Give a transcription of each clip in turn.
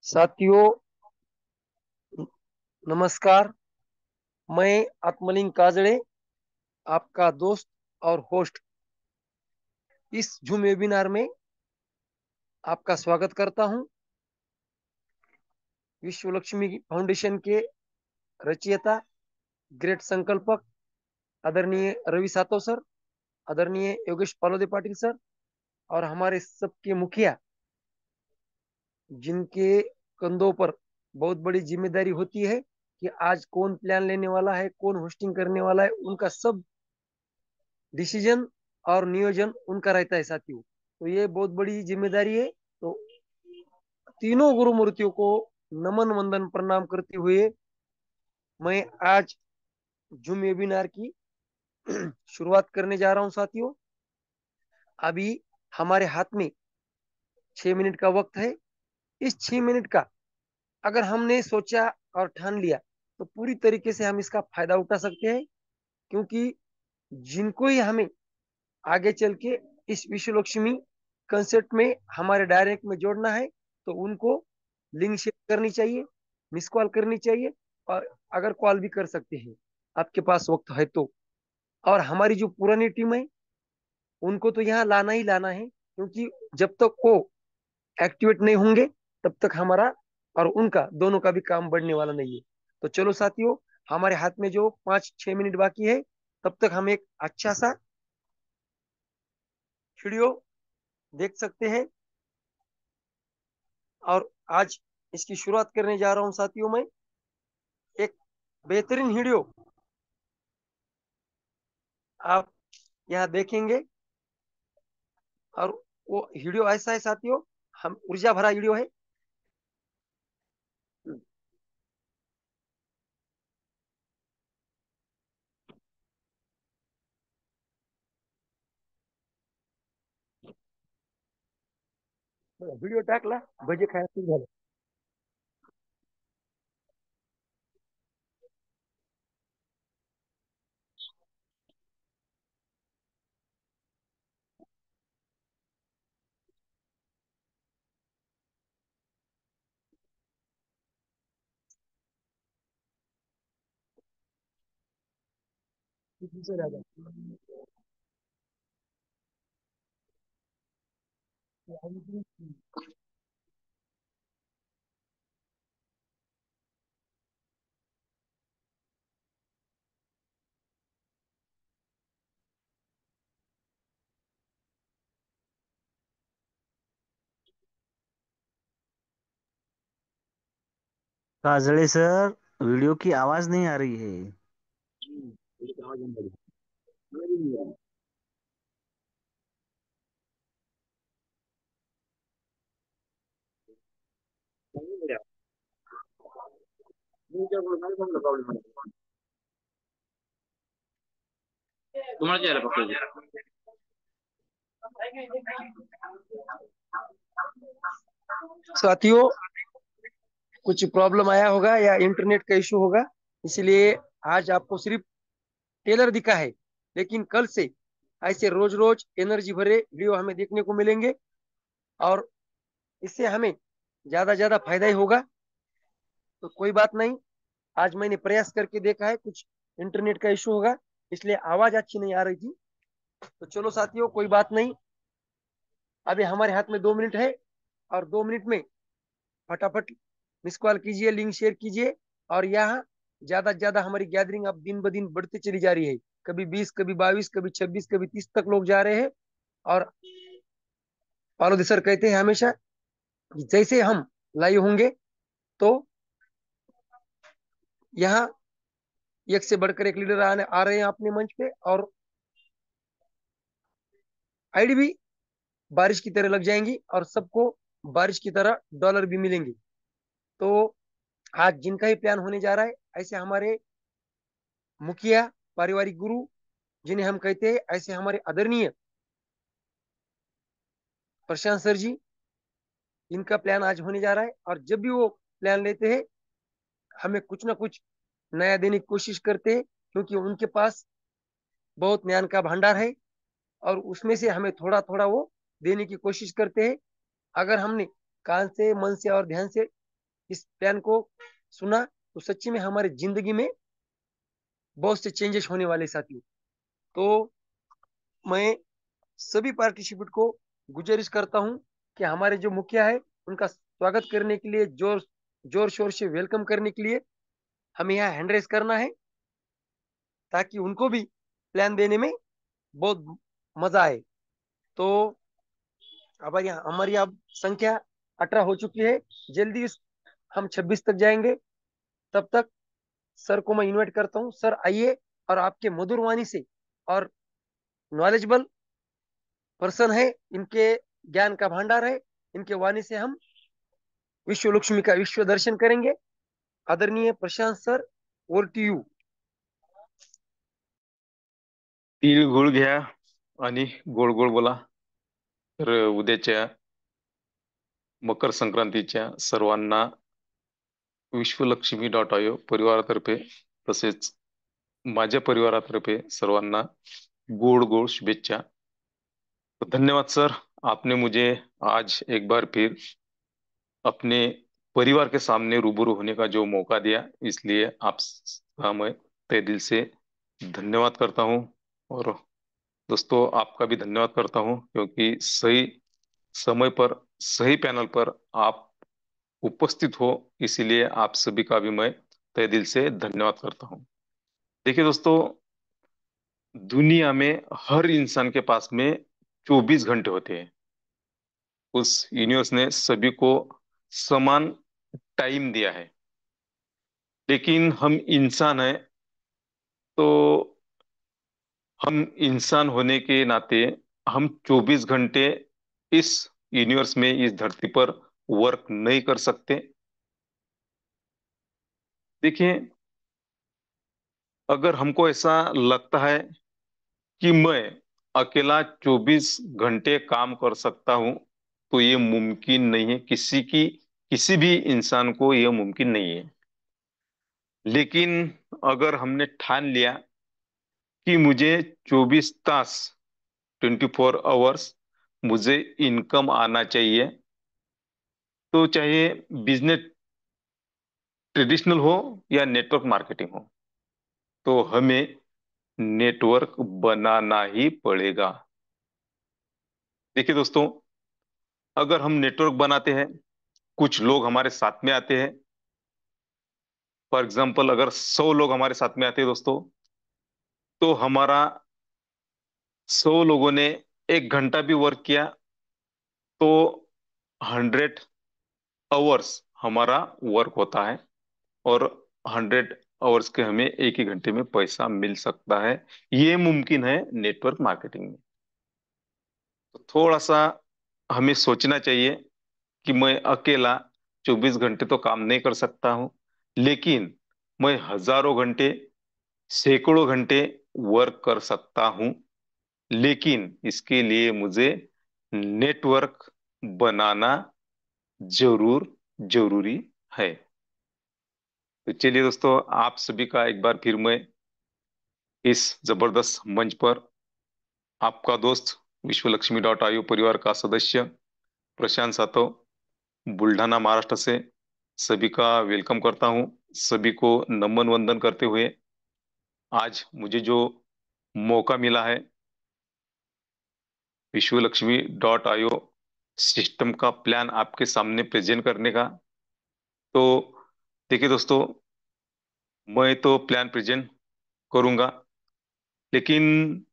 साथियों, नमस्कार। मैं आत्मलिंग काजड़े, आपका दोस्त और होस्ट, इस जूम वेबिनार में आपका स्वागत करता हूं। विश्व लक्ष्मी फाउंडेशन के रचयिता, ग्रेट संकल्पक, आदरणीय रवि सातव सर, आदरणीय योगेश पालोदे पाटिल सर, और हमारे सबके मुखिया, जिनके कंधों पर बहुत बड़ी जिम्मेदारी होती है कि आज कौन प्लान लेने वाला है, कौन होस्टिंग करने वाला है, उनका सब डिसीजन और नियोजन उनका रहता है साथियों। तो ये बहुत बड़ी जिम्मेदारी है। तो तीनों गुरु मूर्तियों को नमन वंदन प्रणाम करते हुए मैं आज जूम वेबिनार की शुरुआत करने जा रहा हूं साथियों। अभी हमारे हाथ में 6 मिनट का वक्त है। इस 6 मिनट का अगर हमने सोचा और ठान लिया तो पूरी तरीके से हम इसका फायदा उठा सकते हैं, क्योंकि जिनको ही हमें आगे चल के इस विश्व लक्ष्मी कंसेप्ट में हमारे डायरेक्ट में जोड़ना है, तो उनको लिंक शेयर करनी चाहिए, मिस कॉल करनी चाहिए, और अगर कॉल भी कर सकते हैं आपके पास वक्त है तो। और हमारी जो पुरानी टीम है उनको तो यहाँ लाना ही लाना है, क्योंकि जब तक वो एक्टिवेट नहीं होंगे तब तक हमारा और उनका दोनों का भी काम बढ़ने वाला नहीं है। तो चलो साथियों, हमारे हाथ में जो 5-6 मिनट बाकी है, तब तक हम एक अच्छा सा वीडियो देख सकते हैं। और आज इसकी शुरुआत करने जा रहा हूं साथियों। मैं एक बेहतरीन वीडियो आप यहाँ देखेंगे, और वो वीडियो ऐसा है साथियों, हम ऊर्जा भरा वीडियो है। व्हिडिओ टाकला, भजे खायला सुरू झालं. काजड़े सर, वीडियो की आवाज नहीं आ रही है। तुम्हाला यायला पकडलं. साथियों, कुछ प्रॉब्लम आया होगा या इंटरनेट का इशू होगा, इसलिए आज आपको सिर्फ टेलर दिखा है। लेकिन कल से ऐसे रोज रोज एनर्जी भरे वीडियो हमें देखने को मिलेंगे, और इससे हमें ज्यादा ज्यादा फायदा ही होगा। तो कोई बात नहीं, आज मैंने प्रयास करके देखा है, कुछ इंटरनेट का इशू होगा इसलिए आवाज अच्छी नहीं आ रही थी। तो चलो साथियों, कोई बात नहीं। अभी हमारे हाथ में 2 मिनट है, और 2 मिनट में फटाफट मिस कॉल कीजिए, लिंक शेयर कीजिए। और यहाँ ज्यादा से ज्यादा हमारी गैदरिंग अब दिन ब दिन बढ़ती चली जा रही है। कभी 20, कभी 22, कभी 26, कभी 30 तक लोग जा रहे हैं। और पालोदी सर कहते हैं हमेशा कि जैसे हम लाइव होंगे तो यहाँ एक से बढ़कर एक लीडर आ रहे हैं अपने मंच पे, और आईडी भी बारिश की तरह लग जाएंगी, और सबको बारिश की तरह डॉलर भी मिलेंगे। तो आज जिनका ही प्लान होने जा रहा है, ऐसे हमारे मुखिया, पारिवारिक गुरु जिन्हें हम कहते हैं, ऐसे हमारे आदरणीय प्रशांत सर जी, इनका प्लान आज होने जा रहा है। और जब भी वो प्लान लेते हैं, हमें कुछ ना कुछ नया देने की कोशिश करते हैं, क्योंकि उनके पास बहुत ज्ञान का भंडार है, और उसमें से हमें थोड़ा थोड़ा वो देने की कोशिश करते हैं। अगर हमने कान से, मन से और ध्यान से इस प्लान को सुना तो सच्ची में हमारी जिंदगी में बहुत से चेंजेस होने वाले साथियों। तो मैं सभी पार्टिसिपेंट को गुजारिश करता हूं कि हमारे जो मुखिया है उनका स्वागत करने के लिए, जोर जोर शोर से वेलकम करने के लिए हमें यहाँ हैंड रेस करना है, ताकि उनको भी प्लान देने में बहुत मजा आए। तो हमारी अब संख्या 18 हो चुकी है। जल्दी हम 26 तक जाएंगे। तब तक सर को मैं इनवाइट करता हूँ, सर आइए और आपके मधुर वाणी से और नॉलेजेबल पर्सन है, इनके ज्ञान का भंडार है, इनके वाणी से हम विश्व लक्ष्मी का विश्व दर्शन करेंगे। आदरणीय प्रशांत सर, ओवर टू यू। तीळ गुळ घ्या आणि गोड गोड बोला. तर उद्याच्या मकर संक्रांतीच्या सर्वांना विश्वलक्ष्मी.io परिवारातर्फे तसेच माझ्या परिवारातर्फे सर्वांना गोड गोड शुभेच्छा. तो धन्यवाद सर, आपने मुझे आज एक बार फिर अपने परिवार के सामने रूबरू होने का जो मौका दिया, इसलिए आपका मैं तहे दिल से धन्यवाद करता हूँ. और दोस्तों आपका भी धन्यवाद करता हूँ, क्योंकि सही समय पर सही पैनल पर आप उपस्थित हो, इसीलिए आप सभी का भी मैं तहे दिल से धन्यवाद करता हूँ. देखिए दोस्तों, दुनिया में हर इंसान के पास में 24 घंटे होते हैं. उस यूनिवर्स ने सभी को समान टाइम दिया है. लेकिन हम इंसान हैं, तो हम इंसान होने के नाते हम 24 घंटे इस यूनिवर्स में, इस धरती पर वर्क नहीं कर सकते. देखिए, अगर हमको ऐसा लगता है कि मैं अकेला 24 घंटे काम कर सकता हूं, तो ये मुमकिन नहीं है. किसी भी इंसान को यह मुमकिन नहीं है. लेकिन अगर हमने ठान लिया कि मुझे 24 तास, 24 आवर्स मुझे इनकम आना चाहिए, तो चाहे बिजनेस ट्रेडिशनल हो या नेटवर्क मार्केटिंग हो, तो हमें नेटवर्क बनाना ही पड़ेगा. देखिए दोस्तों, अगर हम नेटवर्क बनाते हैं, कुछ लोग हमारे साथ में आते हैं. फॉर एग्जाम्पल, अगर 100 लोग हमारे साथ में आते हैं दोस्तों, तो हमारा 100 लोगों ने 1 घंटा भी वर्क किया, तो 100 आवर्स हमारा वर्क होता है. और 100 आवर्स के हमें एक ही घंटे में पैसा मिल सकता है. ये मुमकिन है नेटवर्क मार्केटिंग में. तो थोड़ा सा हमें सोचना चाहिए कि मैं अकेला 24 घंटे तो काम नहीं कर सकता हूँ, लेकिन मैं हजारों घंटे, सैकड़ों घंटे वर्क कर सकता हूँ. लेकिन इसके लिए मुझे नेटवर्क बनाना जरूर जरूरी है. तो चलिए दोस्तों, आप सभी का एक बार फिर मैं इस जबरदस्त मंच पर आपका दोस्त विश्वलक्ष्मी.io परिवार का सदस्य प्रशांत सातव, बुल्ढाना महाराष्ट्र से सभी का वेलकम करता हूं. सभी को नमन वंदन करते हुए, आज मुझे जो मौका मिला है विश्वलक्ष्मी.io सिस्टम का प्लान आपके सामने प्रेजेंट करने का, तो देखिए दोस्तों, मैं तो प्लान प्रेजेंट करूंगा, लेकिन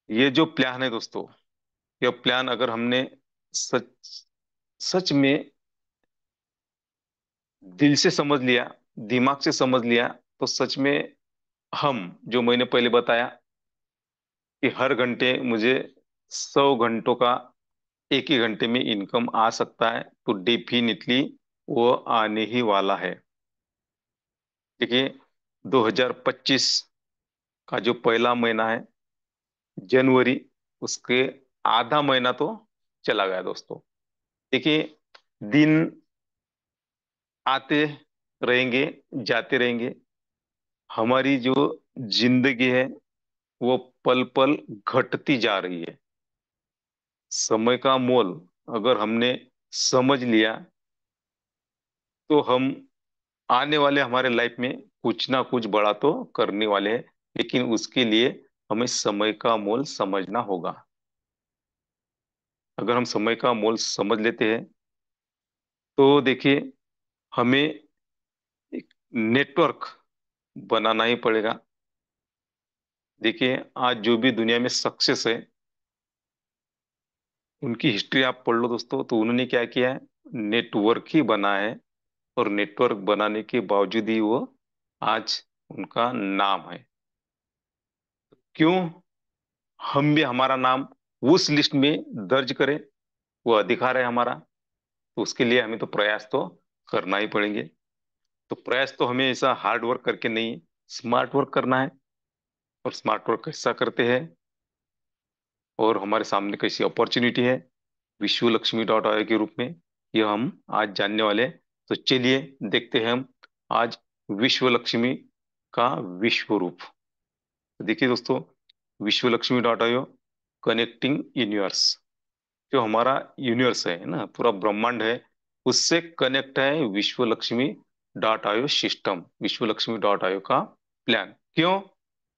ये जो प्लान है दोस्तों, यह प्लान अगर हमने सच सच में दिल से समझ लिया, दिमाग से समझ लिया, तो सच में हम, जो मैंने पहले बताया कि हर घंटे मुझे 100 घंटों का एक ही घंटे में इनकम आ सकता है, तो डेफिनेटली वो आने ही वाला है. देखिए, 2025 का जो पहला महीना है, जनवरी, उसके आधा महीना तो चला गया दोस्तों. देखिए, दिन आते रहेंगे, जाते रहेंगे. हमारी जो जिंदगी है, वो पल पल घटती जा रही है. समय का मोल अगर हमने समझ लिया, तो हम आने वाले हमारे लाइफ में कुछ ना कुछ बड़ा तो करने वाले हैं, लेकिन उसके लिए हमें समय का मोल समझना होगा। अगर हम समय का मोल समझ लेते हैं तो देखिए, हमें एक नेटवर्क बनाना ही पड़ेगा। देखिए, आज जो भी दुनिया में सक्सेस है, उनकी हिस्ट्री आप पढ़ लो दोस्तों, तो उन्होंने क्या किया है, नेटवर्क ही बना है। और नेटवर्क बनाने के बावजूद ही वो आज उनका नाम है। क्यों हम भी हमारा नाम उस लिस्ट में दर्ज करें, वो अधिकार है हमारा। तो उसके लिए हमें तो प्रयास तो करना ही पड़ेंगे। तो प्रयास तो हमें ऐसा हार्ड वर्क करके नहीं, स्मार्ट वर्क करना है। और स्मार्ट वर्क कैसा करते हैं, और हमारे सामने कैसी अपॉर्चुनिटी है विश्व लक्ष्मी डॉट आई के रूप में, यह हम आज जानने वाले हैं। तो चलिए देखते हैं हम आज विश्व लक्ष्मी का विश्व रूप। तो देखिए दोस्तों, विश्व Lakshmi dot IO connecting universe, जो हमारा यूनिवर्स है ना, पूरा ब्रह्मांड है, उससे कनेक्ट है विश्व लक्ष्मी डॉट आईओ सिस्टम, विश्व लक्ष्मी डॉट आईओ का प्लान। क्यों?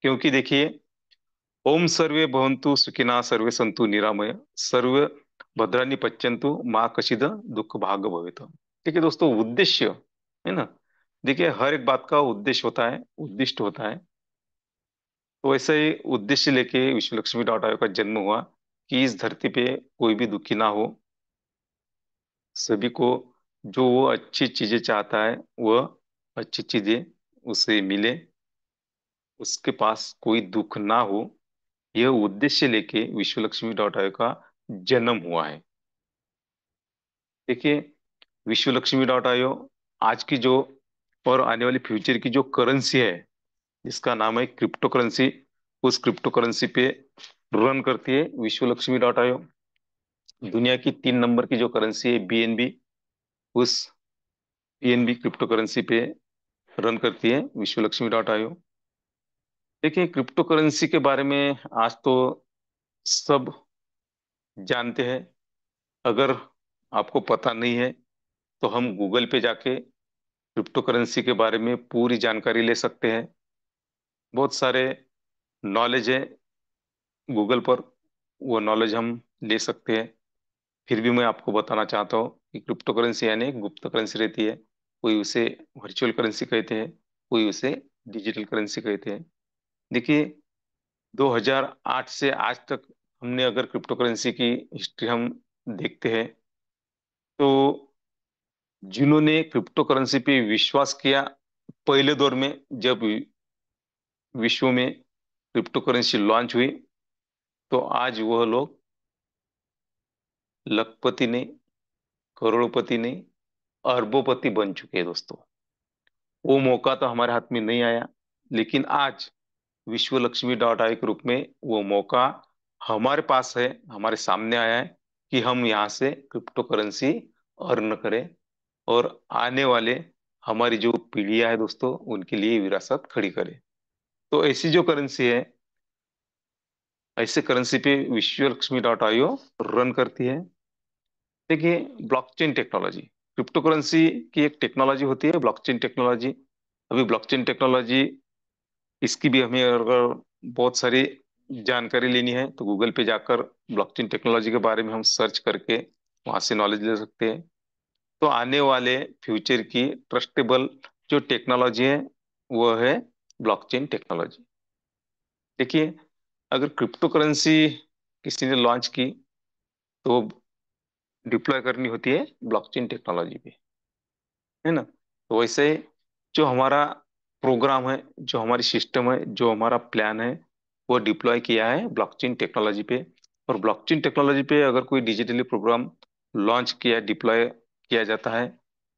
क्योंकि देखिए, ओम सर्वे भवन्तु सुखिनः सर्वे सन्तु निरामय सर्व भद्राणि पश्यन्तु माँ कशिद दुख भाग भवेत। ठीक है दोस्तों, उद्देश्य है ना। देखिए, हर एक बात का उद्देश्य होता है, उद्दिष्ट होता है। तो वैसे ही उद्देश्य लेके विश्व लक्ष्मी डॉट आयोग का जन्म हुआ कि इस धरती पे कोई भी दुखी ना हो, सभी को जो वो अच्छी चीजें चाहता है वह अच्छी चीजें उसे मिले, उसके पास कोई दुख ना हो। यह उद्देश्य लेके विश्व लक्ष्मी डॉट आयोग का जन्म हुआ है। देखिए, विश्व लक्ष्मी डॉट आईओ आज की जो और आने वाली फ्यूचर की जो करेंसी है, जिसका नाम है क्रिप्टो करेंसी, उस क्रिप्टो करेंसी पे रन करती है विश्व लक्ष्मी डॉट आईओ। दुनिया की 3 नंबर की जो करेंसी है बीएनबी, उस बीएनबी क्रिप्टो करेंसी पे रन करती है विश्व लक्ष्मी डॉट आईओ। देखिए, क्रिप्टो करेंसी के बारे में आज तो सब जानते हैं। अगर आपको पता नहीं है तो हम गूगल पे जाके क्रिप्टो करेंसी के बारे में पूरी जानकारी ले सकते हैं। बहुत सारे नॉलेज है गूगल पर, वो नॉलेज हम ले सकते हैं। फिर भी मैं आपको बताना चाहता हूँ कि क्रिप्टो करेंसी यानी एक गुप्त करेंसी रहती है। कोई उसे वर्चुअल करेंसी कहते हैं, कोई उसे डिजिटल करेंसी कहते हैं। देखिए, 2008 से आज तक हमने अगर क्रिप्टो करेंसी की हिस्ट्री हम देखते हैं, तो जिन्होंने क्रिप्टो करेंसी पे विश्वास किया पहले दौर में, जब विश्व में क्रिप्टो करेंसी लॉन्च हुई, तो आज वह लोग लखपति नहीं, करोड़पति नहीं, अरबोपति बन चुके हैं दोस्तों। वो मौका तो हमारे हाथ में नहीं आया, लेकिन आज विश्व लक्ष्मी डॉट आई के रूप में वो मौका हमारे पास है, हमारे सामने आया है कि हम यहाँ से क्रिप्टो करेंसी अर्न करें, और आने वाले हमारी जो पीढ़ियां है दोस्तों, उनके लिए विरासत खड़ी करें। तो ऐसी जो करेंसी है, ऐसे करेंसी पे विश्व लक्ष्मी डॉट आईओ रन करती है। देखिए, ब्लॉकचेन टेक्नोलॉजी, क्रिप्टो करेंसी की एक टेक्नोलॉजी होती है ब्लॉकचेन टेक्नोलॉजी। अभी ब्लॉकचेन टेक्नोलॉजी, इसकी भी हमें अगर बहुत सारी जानकारी लेनी है तो गूगल पे जाकर ब्लॉकचेन टेक्नोलॉजी के बारे में हम सर्च करके वहां से नॉलेज ले सकते हैं। तो आने वाले फ्यूचर की ट्रस्टेबल जो टेक्नोलॉजी है, वो है ब्लॉकचेन टेक्नोलॉजी। देखिए, अगर क्रिप्टो करेंसी किसी ने लॉन्च की, तो डिप्लॉय करनी होती है ब्लॉकचेन टेक्नोलॉजी पे, है ना। तो वैसे जो हमारा प्रोग्राम है, जो हमारी सिस्टम है, जो हमारा प्लान है, वो डिप्लॉय किया है ब्लॉकचेन टेक्नोलॉजी पे। और ब्लॉकचेन टेक्नोलॉजी पे अगर कोई डिजिटली प्रोग्राम लॉन्च किया, डिप्लॉय किया जाता है,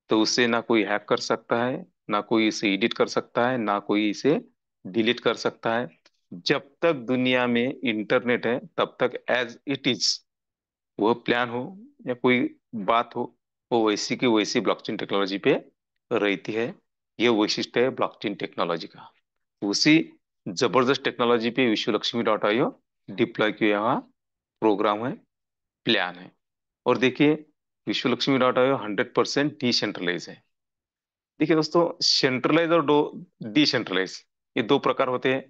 तो उसे ना कोई हैक कर सकता है, ना कोई इसे एडिट कर सकता है, ना कोई इसे डिलीट कर सकता है। जब तक दुनिया में इंटरनेट है, तब तक एज इट इज वह प्लान हो या कोई बात हो, वो वैसी की वैसी ब्लॉकचेन टेक्नोलॉजी पे रहती है। ये वैशिष्ट्य है ब्लॉकचेन टेक्नोलॉजी का। उसी जबरदस्त टेक्नोलॉजी पे विश्व लक्ष्मी डॉट आईओ डिप्लॉय किया हुआ प्रोग्राम है, प्लान है। और देखिए, विश्व लक्ष्मी डॉट आईओ 100% डिसेंट्रलाइज है। देखिए दोस्तों, सेंट्रलाइज और डिसेंट्रलाइज, ये दो प्रकार होते हैं।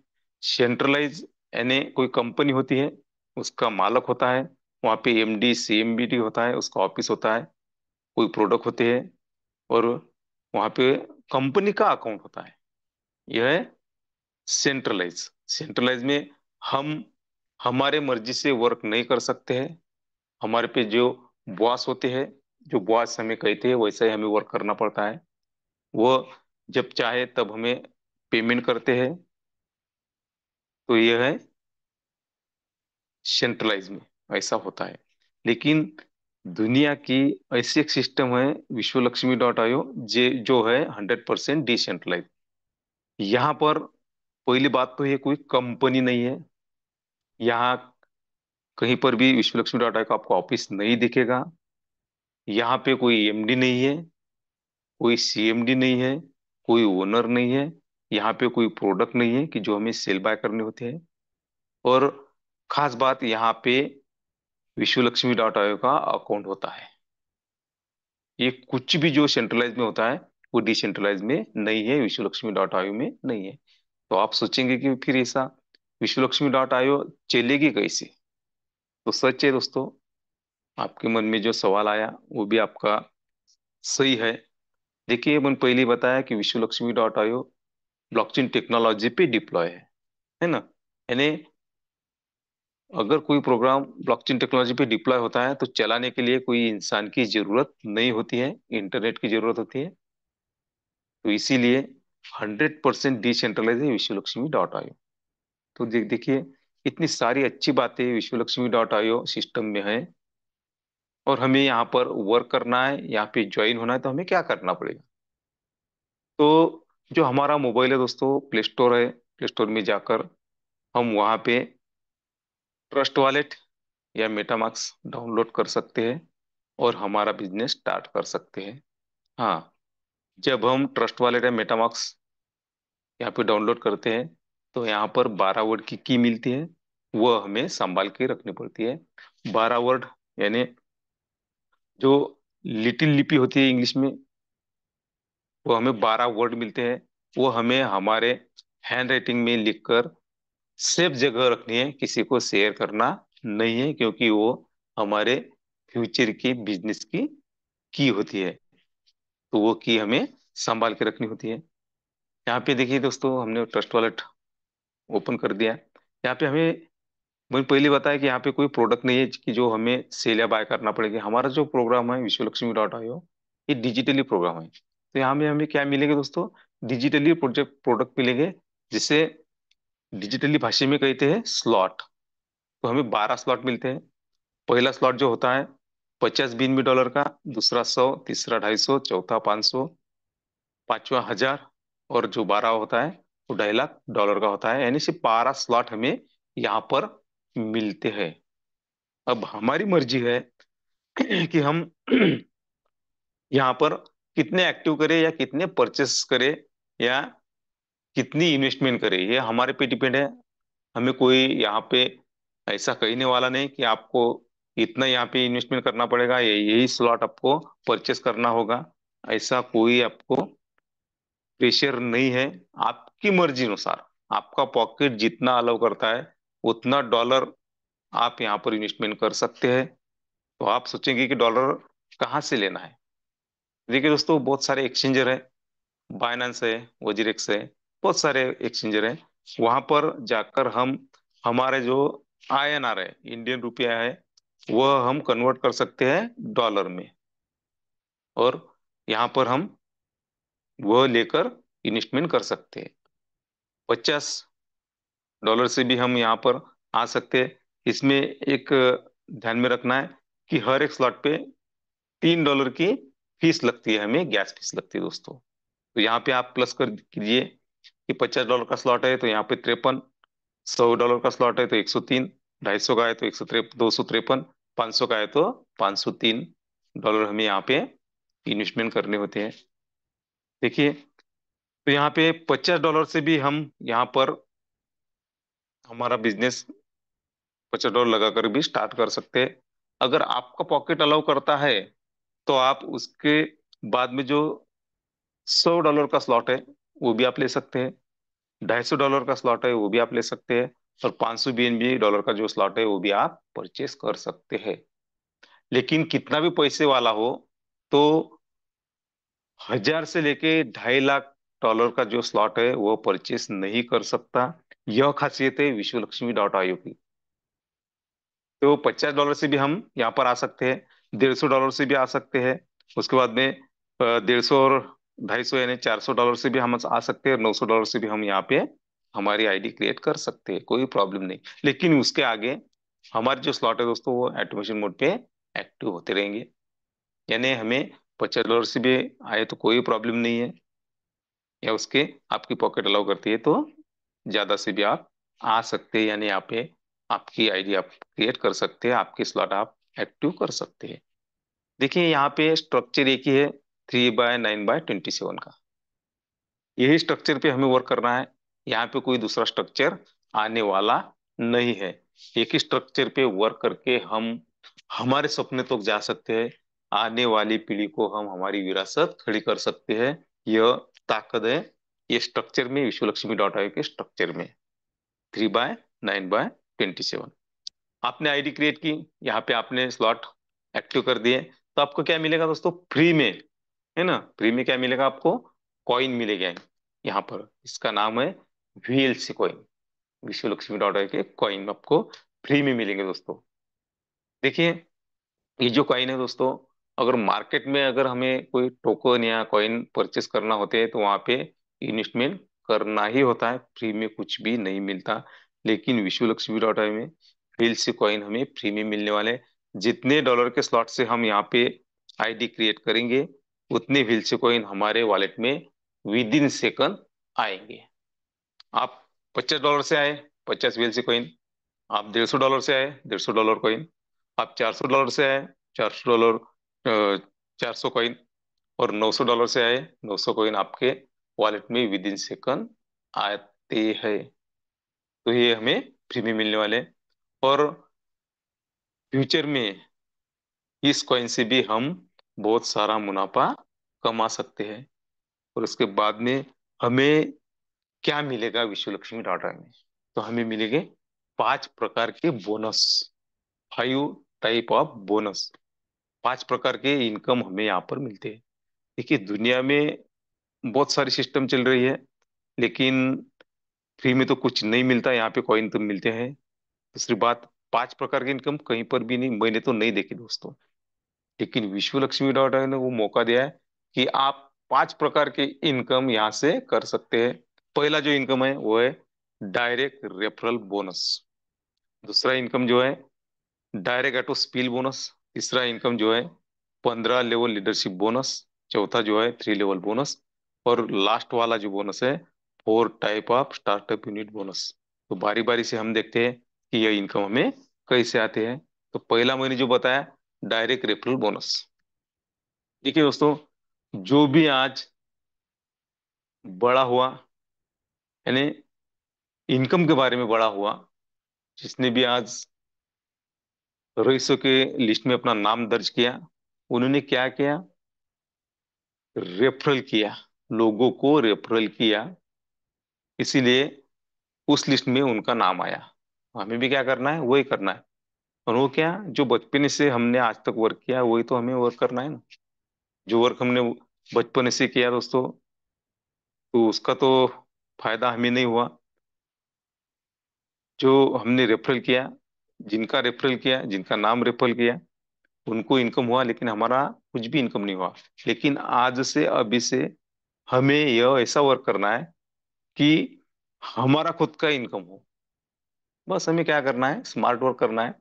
सेंट्रलाइज यानी कोई कंपनी होती है, उसका मालक होता है, वहाँ पे एमडी सीएमडी होता है, उसका ऑफिस होता है, कोई प्रोडक्ट होते हैं, और वहाँ पे कंपनी का अकाउंट होता है। यह है सेंट्रलाइज। सेंट्रलाइज में हम हमारे मर्जी से वर्क नहीं कर सकते हैं। हमारे पे जो बॉस होते हैं, जो बॉस हमें कहते हैं वैसा ही हमें वर्क करना पड़ता है। वो जब चाहे तब हमें पेमेंट करते हैं। तो यह है सेंट्रलाइज में, ऐसा होता है। लेकिन दुनिया की ऐसी एक सिस्टम है, विश्व लक्ष्मी डॉट आईओ, जे जो है 100% डिसेंट्रलाइज। यहाँ पर पहली बात तो ये कोई कंपनी नहीं है। यहाँ कहीं पर भी विश्व लक्ष्मी डॉट आईओ का आपको ऑफिस नहीं दिखेगा। यहाँ पे कोई एमडी नहीं है, कोई सीएमडी नहीं है, कोई ओनर नहीं है। यहाँ पे कोई प्रोडक्ट नहीं है कि जो हमें सेल बाय करने होते हैं। और खास बात, यहाँ पे विश्व लक्ष्मी डॉट आईओ का अकाउंट होता है। ये कुछ भी जो सेंट्रलाइज में होता है वो डिसेंट्रलाइज में नहीं है, विश्व लक्ष्मी डॉट आईओ में नहीं है। तो आप सोचेंगे कि फिर ऐसा विश्व लक्ष्मी डॉट आईओ चलेगी कैसे? तो सच है दोस्तों, आपके मन में जो सवाल आया वो भी आपका सही है। देखिए, मैंने पहले ही बताया कि विश्व Lakshmi dot IO blockchain technology पे डिप्लॉय है ना। यानी अगर कोई प्रोग्राम ब्लॉकचेन टेक्नोलॉजी पे डिप्लॉय होता है तो चलाने के लिए कोई इंसान की जरूरत नहीं होती है, इंटरनेट की जरूरत होती है। तो इसीलिए 100% डिसेंट्रलाइज है विश्व लक्ष्मी डॉट आईओ। तो देखिए, इतनी सारी अच्छी बातें विश्व लक्ष्मी डॉट आईओ सिस्टम में है। और हमें यहाँ पर वर्क करना है, यहाँ पे ज्वाइन होना है, तो हमें क्या करना पड़ेगा? तो जो हमारा मोबाइल है दोस्तों, प्ले स्टोर है, प्ले स्टोर में जाकर हम वहाँ पे ट्रस्ट वॉलेट या मेटामास्क डाउनलोड कर सकते हैं और हमारा बिजनेस स्टार्ट कर सकते हैं। हाँ, जब हम ट्रस्ट वॉलेट या मेटामास्क यहाँ पे डाउनलोड करते हैं तो यहाँ पर 12 वर्ड की मिलती है, वो हमें संभाल के रखनी पड़ती है। 12 वर्ड यानी जो लिटिल लिपि होती है इंग्लिश में, वो हमें 12 वर्ड मिलते हैं। वो हमें हमारे हैंड राइटिंग में लिखकर सेफ जगह रखनी है, किसी को शेयर करना नहीं है, क्योंकि वो हमारे फ्यूचर की बिजनेस की होती है। तो वो की हमें संभाल के रखनी होती है। यहाँ पे देखिए दोस्तों, हमने ट्रस्ट वॉलेट ओपन कर दिया। यहाँ पे हमें, मैंने पहले बताया कि यहाँ पे कोई प्रोडक्ट नहीं है कि जो हमें सेल या बाय करना पड़ेगा। हमारा जो प्रोग्राम है विश्व लक्ष्मी डॉट आईओ, ये डिजिटली प्रोग्राम है। तो यहाँ में हमें क्या मिलेंगे दोस्तों? डिजिटली प्रोजेक्ट प्रोडक्ट मिलेंगे, जिसे डिजिटली भाषा में कहते हैं स्लॉट। तो हमें 12 स्लॉट मिलते हैं। पहला स्लॉट जो होता है 50 BNB डॉलर का, दूसरा 100, तीसरा 250, चौथा 500, पांचवा 1000, और जो 12 होता है वो 2.5 लाख डॉलर का होता है। यानी सिर्फ 12 स्लॉट हमें यहाँ पर मिलते हैं। अब हमारी मर्जी है कि हम यहाँ पर कितने एक्टिव करें या कितने परचेस करें या कितनी इन्वेस्टमेंट करें, ये हमारे पे डिपेंड है। हमें कोई यहाँ पे ऐसा कहने वाला नहीं कि आपको इतना यहाँ पे इन्वेस्टमेंट करना पड़ेगा, ये यही स्लॉट आपको परचेस करना होगा। ऐसा कोई आपको प्रेशर नहीं है। आपकी मर्जी अनुसार आपका पॉकेट जितना अलाउ करता है उतना डॉलर आप यहाँ पर इन्वेस्टमेंट कर सकते हैं। तो आप सोचेंगे कि डॉलर कहाँ से लेना है? देखिए दोस्तों, बहुत सारे एक्सचेंजर है, बाइनेंस है, वजीरेक्स है, बहुत सारे एक्सचेंजर है। वहां पर जाकर हम हमारे जो आईएनआर है, इंडियन रुपया है, वह हम कन्वर्ट कर सकते हैं डॉलर में। और यहाँ पर हम वह लेकर इन्वेस्टमेंट कर सकते हैं। 50 डॉलर से भी हम यहाँ पर आ सकते हैं। इसमें एक ध्यान में रखना है कि हर एक स्लॉट पे 3 डॉलर की फीस लगती है, हमें गैस फीस लगती है दोस्तों। तो यहाँ पे आप प्लस कर कीजिए कि 50 डॉलर का स्लॉट है तो यहाँ पे 53, 100 डॉलर का स्लॉट है तो 103, 250 का है तो 253, 500 का है तो 503 डॉलर हमें यहाँ पे इन्वेस्टमेंट करने होते हैं। देखिए, तो यहाँ पे 50 डॉलर से भी हम यहाँ पर हमारा बिजनेस 50 डॉलर लगाकर भी स्टार्ट कर सकते हैं। अगर आपका पॉकेट अलाउ करता है तो आप उसके बाद में जो $100 का स्लॉट है, वो भी आप ले सकते हैं। $250 का स्लॉट है, वो भी आप ले सकते हैं। और 500 BNB डॉलर का जो स्लॉट है वो भी आप परचेस कर सकते हैं। लेकिन कितना भी पैसे वाला हो तो 1,000 से लेके 2.5 लाख डॉलर का जो स्लॉट है वो परचेस नहीं कर सकता। यह खासियत है विश्वलक्ष्मी.io की। तो $50 से भी हम यहाँ पर आ सकते हैं, $150 से भी आ सकते हैं। उसके बाद में 150 और 250 यानी $400 से भी हम आ सकते हैं, और $900 से भी हम यहाँ पे हमारी आईडी क्रिएट कर सकते हैं, कोई प्रॉब्लम नहीं। लेकिन उसके आगे हमारे जो स्लॉट है दोस्तों वो ऑटोमेशन मोड पे एक्टिव होते रहेंगे। यानी हमें $50 से भी आए तो कोई प्रॉब्लम नहीं है, या उसके आपकी पॉकेट अलाउ करती है तो ज्यादा से भी आप आ सकते हैं। यानी यहाँ पे आपकी आईडी आप क्रिएट कर सकते हैं, आपके स्लॉट आप एक्टिव कर सकते हैं। देखिए यहाँ पे स्ट्रक्चर एक ही है, 3/9/27 का। यही स्ट्रक्चर पे हमें वर्क करना है। यहाँ पे कोई दूसरा स्ट्रक्चर आने वाला नहीं है। एक ही स्ट्रक्चर पे वर्क करके हम हमारे सपने तक जा सकते हैं। आने वाली पीढ़ी को हम हमारी विरासत खड़ी कर सकते हैं। यह ताकत है ये स्ट्रक्चर में, विश्वलक्ष्मी.io के स्ट्रक्चर में। 3/9/27 आपने आईडी क्रिएट की, यहाँ पे आपने स्लॉट एक्टिव कर दिए, तो आपको क्या मिलेगा दोस्तों फ्री में? है ना, फ्री में क्या मिलेगा आपको? कॉइन मिलेगा। यहाँ पर इसका नाम है VLC कॉइन। विश्वलक्ष्मी.io के कॉइन आपको फ्री में मिलेंगे दोस्तों। देखिए ये जो कॉइन है दोस्तों, अगर मार्केट में अगर हमें कोई टोकन या कॉइन परचेस करना होते हैं तो वहां पे इन्वेस्टमेंट करना ही होता है, फ्री में कुछ भी नहीं मिलता। लेकिन विश्वलक्ष्मी.io में VLC कॉइन हमें फ्री में मिलने वाले हैं। जितने डॉलर के स्लॉट से हम यहाँ पे आईडी क्रिएट करेंगे उतने VLC कॉइन हमारे वॉलेट में विद इन सेकंड आएंगे। आप $50 से आए, 50 VLC कॉइन। आप $150 से आए, $150 कॉइन। आप $400 से आए, $400, 400 कॉइन। और $900 से आए, 900 कॉइन आपके वॉलेट में विद इन सेकंड आते हैं। तो ये हमें फ्री में मिलने वाले हैं। और फ्यूचर में इस कॉइन से भी हम बहुत सारा मुनाफा कमा सकते हैं। और उसके बाद में हमें क्या मिलेगा विश्वलक्ष्मी.io में? तो हमें मिलेंगे 5 प्रकार के बोनस, 5 टाइप ऑफ बोनस। 5 प्रकार के इनकम हमें यहाँ पर मिलते हैं। देखिए दुनिया में बहुत सारी सिस्टम चल रही है, लेकिन फ्री में तो कुछ नहीं मिलता, यहाँ पे कॉइन तो मिलते हैं। दूसरी बात, 5 प्रकार की इनकम कहीं पर भी नहीं, मैंने तो नहीं देखी दोस्तों। लेकिन विश्वलक्ष्मी.io ने वो मौका दिया है कि आप 5 प्रकार के इनकम यहाँ से कर सकते हैं। पहला जो इनकम है वो है डायरेक्ट रेफरल बोनस। दूसरा इनकम जो है डायरेक्ट ऑटो स्पिल बोनस। तीसरा इनकम जो है 15 लेवल लीडरशिप बोनस। चौथा जो है 3 लेवल बोनस। और लास्ट वाला जो बोनस है 4 type of startup unit bonus. तो बारी बारी से हम देखते हैं कि यह इनकम हमें कैसे आते हैं। तो पहला मैंने जो बताया डायरेक्ट रेफरल बोनस। देखिए दोस्तों, जो भी आज बड़ा हुआ, यानी इनकम के बारे में बड़ा हुआ, जिसने भी आज रईसों के लिस्ट में अपना नाम दर्ज किया, उन्होंने क्या किया? रेफरल किया, लोगों को रेफरल किया, इसीलिए उस लिस्ट में उनका नाम आया। हमें भी क्या करना है? वही करना है। और वो क्या, जो बचपन से हमने आज तक वर्क किया वही तो हमें वर्क करना है ना। जो वर्क हमने बचपन से किया दोस्तों, तो उसका तो फायदा हमें नहीं हुआ। जो हमने रेफरल किया, जिनका रेफरल किया, जिनका नाम रेफरल किया, उनको इनकम हुआ, लेकिन हमारा कुछ भी इनकम नहीं हुआ। लेकिन आज से अभी से हमें यह ऐसा वर्क करना है कि हमारा खुद का इनकम हो। बस हमें क्या करना है? स्मार्ट वर्क करना है।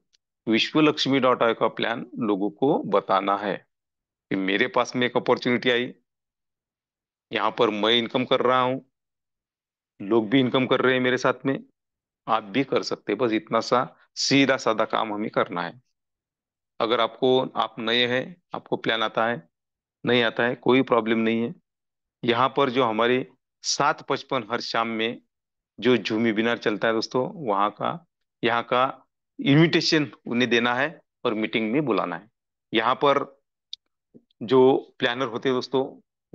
विश्वलक्ष्मी.io का प्लान लोगों को बताना है कि मेरे पास में एक अपॉर्चुनिटी आई, यहाँ पर मैं इनकम कर रहा हूँ, लोग भी इनकम कर रहे हैं मेरे साथ में, आप भी कर सकते हैं। बस इतना सा सीधा साधा काम हमें करना है। अगर आप नए हैं, आपको प्लान आता है, नहीं आता है, कोई प्रॉब्लम नहीं है। यहाँ पर जो हमारे 7:55 हर शाम में जो जूम वेबिनार चलता है दोस्तों, वहाँ का, यहाँ का इनविटेशन उन्हें देना है और मीटिंग में बुलाना है। यहाँ पर जो प्लानर होते हैं दोस्तों,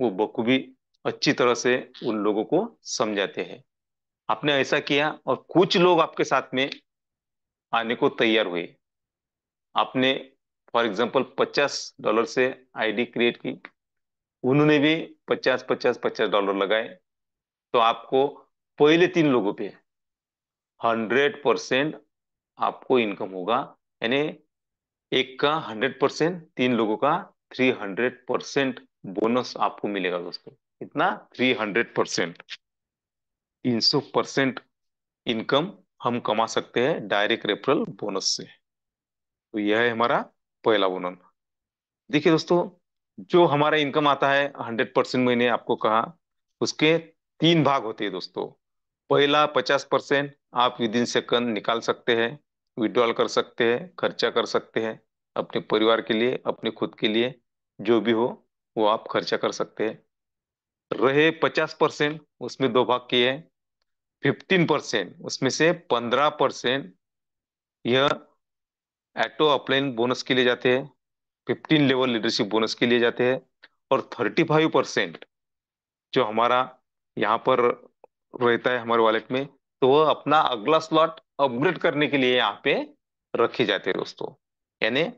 वो बखूबी अच्छी तरह से उन लोगों को समझाते हैं। आपने ऐसा किया और कुछ लोग आपके साथ में आने को तैयार हुए। आपने फॉर एग्जांपल $50 से आईडी क्रिएट की, उन्होंने भी 50 50 50 डॉलर लगाए, तो आपको पहले 3 लोगों पे 100% आपको इनकम होगा। यानी एक का 100%, 3 लोगों का 300% बोनस आपको मिलेगा दोस्तों। कितना? 300%। 300% इनकम हम कमा सकते हैं डायरेक्ट रेफरल बोनस से। तो यह है हमारा पहला बोनस। देखिए दोस्तों, जो हमारा इनकम आता है 100%, मैंने आपको कहा उसके 3 भाग होते हैं दोस्तों। पहला 50% आप विद इन सेकंड निकाल सकते हैं, विड्रॉल कर सकते हैं, खर्चा कर सकते हैं, अपने परिवार के लिए, अपने खुद के लिए, जो भी हो वो आप खर्चा कर सकते हैं। रहे 50%, उसमें 2 भाग किए हैं। 15%, उसमें से 15% यह ऑटो अपलाइन बोनस के लिए जाते हैं, 15 लेवल लीडरशिप बोनस के लिए जाते हैं। और 35% जो हमारा यहाँ पर रहता है हमारे वॉलेट में, तो वह अपना अगला स्लॉट अपग्रेड करने के लिए यहाँ पे रखे जाते हैं दोस्तों। यानी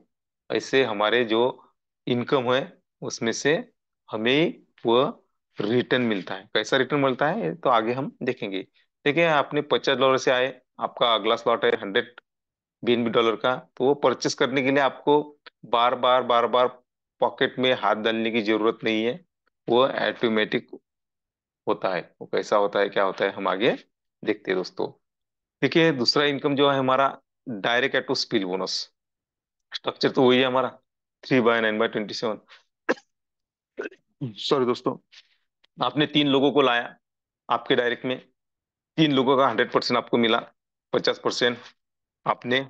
ऐसे हमारे जो इनकम है उसमें से हमें वह रिटर्न मिलता है। कैसा रिटर्न मिलता है ये तो आगे हम देखेंगे। देखिए, आपने $50 से आए, आपका अगला स्लॉट है 100 BNB का, तो वो परचेस करने के लिए आपको बार बार पॉकेट में हाथ डालने की जरूरत नहीं है। वो ऑटोमेटिक होता है। वो कैसा होता है, क्या होता है, हम आगे देखते हैं दोस्तों। देखिए, दूसरा इनकम जो है हमारा direct auto spill bonus. Structure तो वही है हमारा, 3/9/27। सॉरी दोस्तों, आपने 3 लोगों को लाया आपके डायरेक्ट में, 3 लोगों का 100% आपको मिला। 50% आपने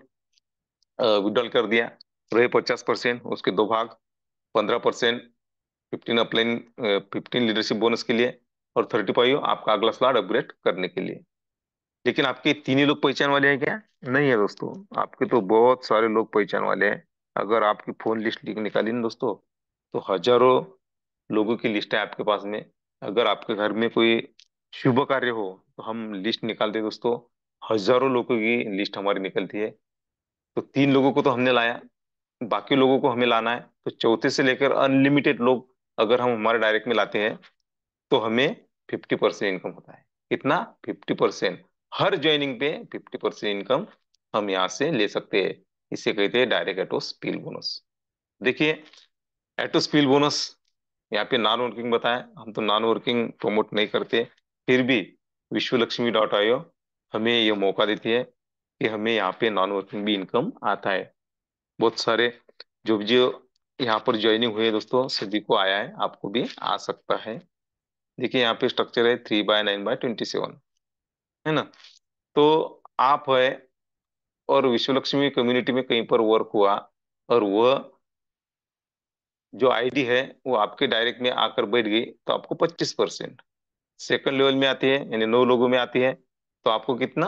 विड्रॉल कर दिया, रहे 50%, उसके 2 भाग। 15% 15 अपलाइन 15 लीडरशिप बोनस के लिए, और 35 आपका अगला स्लॉट अपग्रेड करने के लिए। लेकिन आपके 3 ही लोग पहचान वाले हैं क्या? नहीं है दोस्तों, आपके तो बहुत सारे लोग पहचान वाले हैं। अगर आपकी फोन लिस्ट निकाली ना दोस्तों, तो हजारों लोगों की लिस्ट है आपके पास में। अगर आपके घर में कोई शुभ कार्य हो तो हम लिस्ट निकालते हैं दोस्तों, हजारों लोगों की लिस्ट हमारी निकलती है। तो 3 लोगों को तो हमने लाया, बाकी लोगों को हमें लाना है। तो चौथे से लेकर अनलिमिटेड लोग अगर हम हमारे डायरेक्ट में लाते हैं, तो हमें 50% इनकम होता है। कितना? 50%। हर ज्वाइनिंग पे 50% इनकम हम यहाँ से ले सकते हैं। इसे कहते हैं डायरेक्ट एटो स्पिल बोनस। देखिए, एटो स्पिल बोनस यहाँ पे नॉन वर्किंग बताया, हम तो नॉन वर्किंग प्रमोट नहीं करते। फिर भी विश्वलक्ष्मी.io हमें ये मौका देती है कि हमें यहाँ पे नॉन वर्किंग भी इनकम आता है। बहुत सारे जो जो यहाँ पर ज्वाइनिंग हुई है दोस्तों, सभी को आया है, आपको भी आ सकता है। देखिए, यहाँ पे स्ट्रक्चर है 3/9/27, है ना। तो आप है और विश्वलक्ष्मी कम्युनिटी में कहीं पर वर्क हुआ, और वह जो आईडी है वो आपके डायरेक्ट में आकर बैठ गई, तो आपको 25%। सेकंड लेवल में आती है, यानी 9 लोगों में आती है, तो आपको कितना?